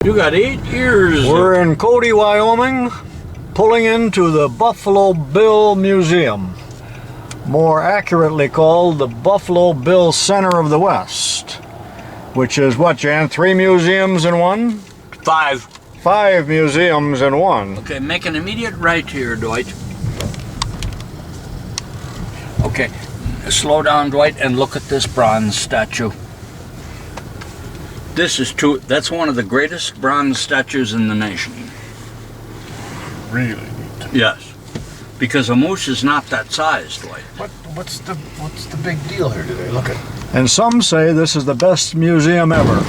You got 8 years. We're in CODY, Wyoming, pulling into the Buffalo Bill Museum, more accurately called the Buffalo Bill Center of the West, which is what, Jan? 3 museums in one? 5. 5 museums in one. Okay, make an immediate right here, Dwight. Okay, slow down, Dwight, and look at this bronze statue. That's one of the greatest bronze statues in the nation. Really neat. Yes, because a moose is not that size, Dwight. What's the big deal here today? Look at. And some say this is the best museum ever.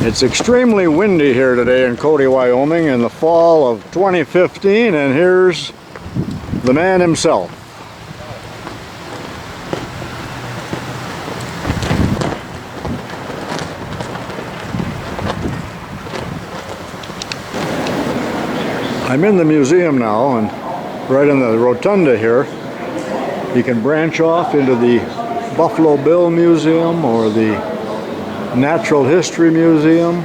It's extremely windy here today in CODY, Wyoming in the fall of 2015, and here's the man himself. I'm in the museum now, and right in the rotunda here, you can branch off into the Buffalo Bill Museum or the Natural History Museum,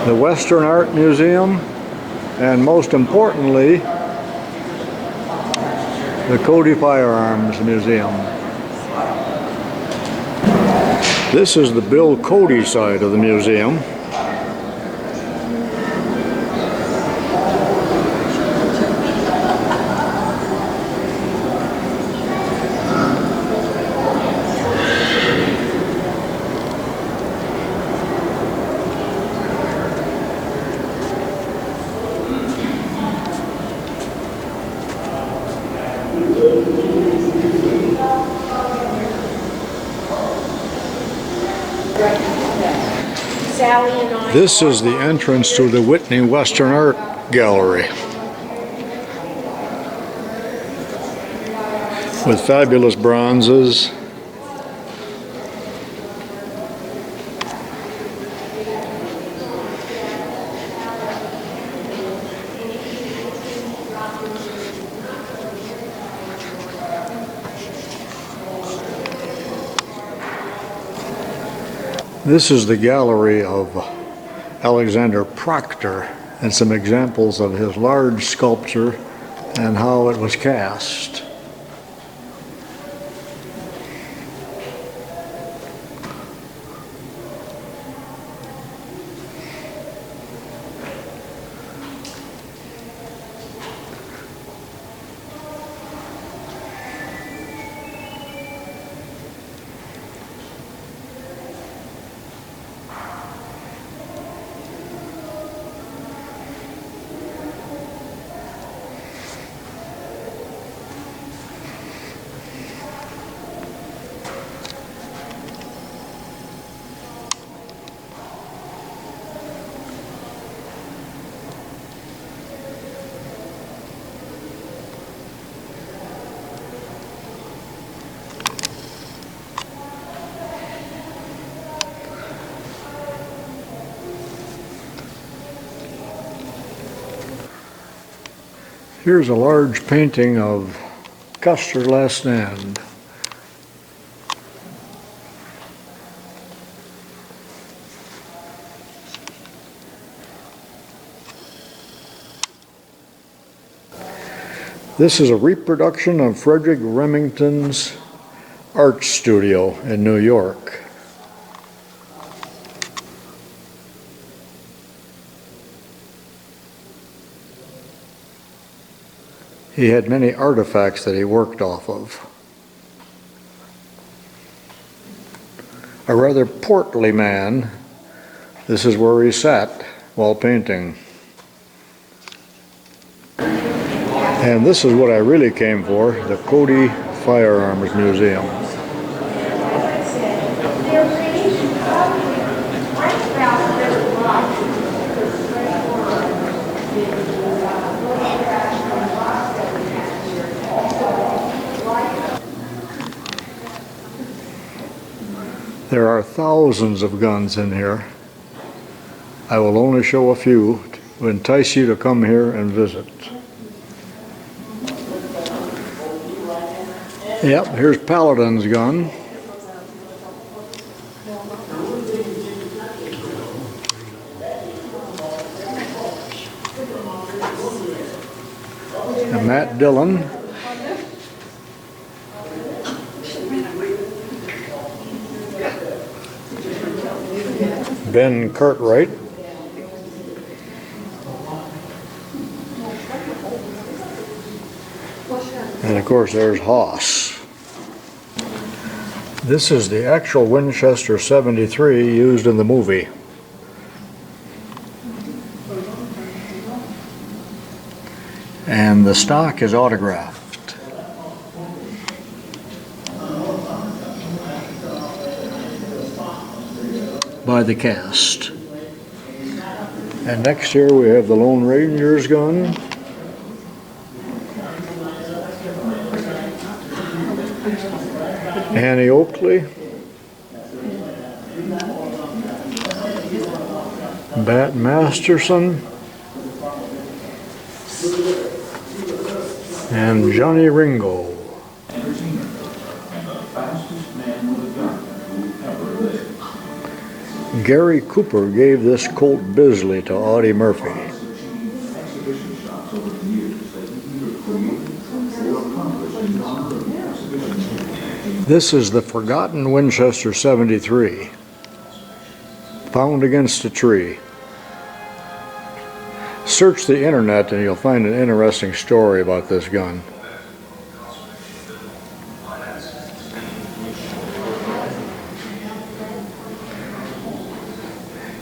the Western Art Museum, and most importantly, the CODY Firearms Museum. This is the Bill CODY side of the museum. This is the entrance to the Whitney Western Art Gallery, with fabulous bronzes. This is the gallery of Alexander Proctor and some examples of his large sculpture and how it was cast. Here's a large painting of Custer's Last Stand. This is a reproduction of Frederick Remington's art studio in New York. He had many artifacts that he worked off of. A rather portly man. This is where he sat while painting. And this is what I really came for, the CODY Firearms Museum. There are thousands of guns in here. I will only show a few to entice you to come here and visit. Yep, here's Paladin's gun. Dillon. Ben Cartwright. And of course there's Haas. This is the actual Winchester 73 used in the movie. And the stock is autographed. By the cast. And next here we have the Lone Ranger's gun. Annie Oakley. Bat Masterson. And Johnny Ringo. Gary Cooper gave this Colt Bisley to Audie Murphy. This is the forgotten Winchester 73, found against a tree. Search the internet and you'll find an interesting story about this gun.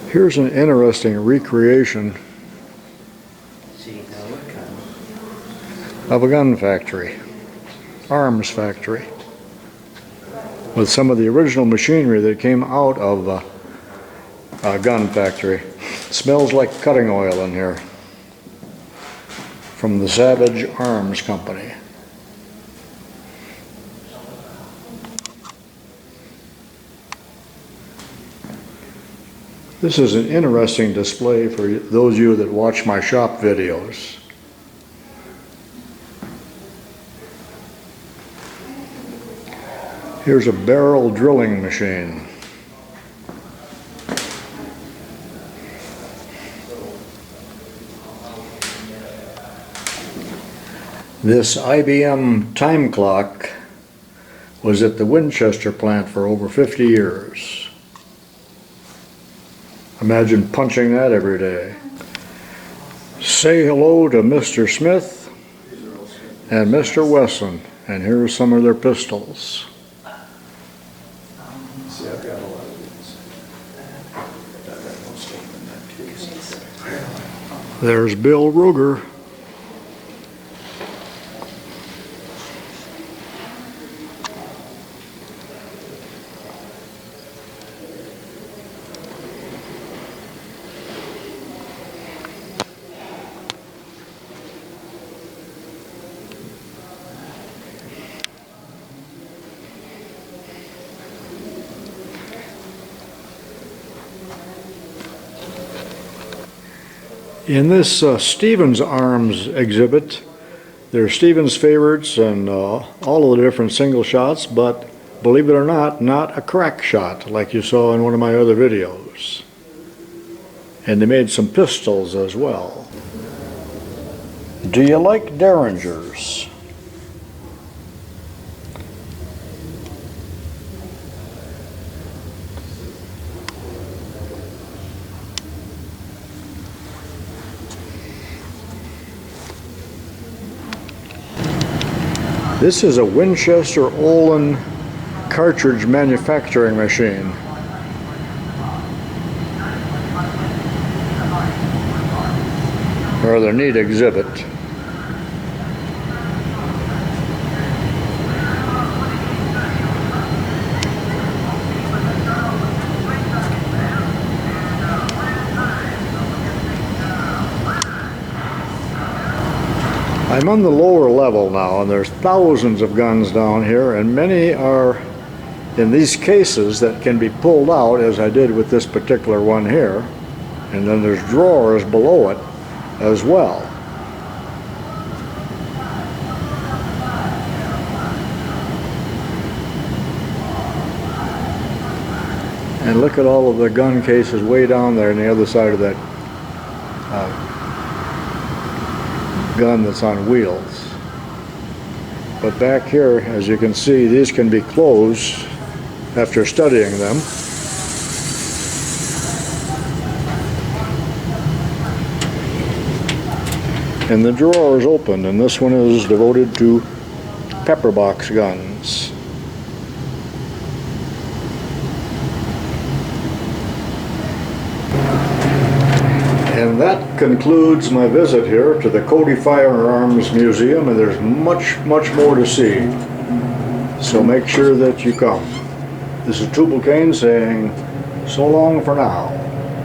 Here's an interesting recreation of a gun factory, arms factory, with some of the original machinery that came out of a gun factory. It smells like cutting oil in here, from the Savage Arms Company. This is an interesting display for those of you that watch my shop videos. Here's a barrel drilling machine. This IBM time clock was at the Winchester plant for over 50 years. Imagine punching that every day. Say hello to Mr. Smith and Mr. Wesson, and here are some of their pistols. There's Bill Ruger. In this Stevens Arms exhibit, there are Stevens favorites and all of the different single shots, but believe it or not a crack shot like you saw in one of my other videos. And they made some pistols as well. Do you like Derringers? This is a Winchester Olin cartridge manufacturing machine. Rather neat exhibit. I'm on the lower level now, and there's thousands of guns down here, and many are in these cases that can be pulled out, as I did with this particular one here, and then there's drawers below it as well. And look at all of the gun cases way down there on the other side of that gun that's on wheels. But back here, as you can see, these can be closed after studying them. And the drawer is open, and this one is devoted to pepper box guns. And that concludes my visit here to the CODY Firearms Museum, and there's much more to see. So make sure that you come. This is Tubalcain saying so long for now.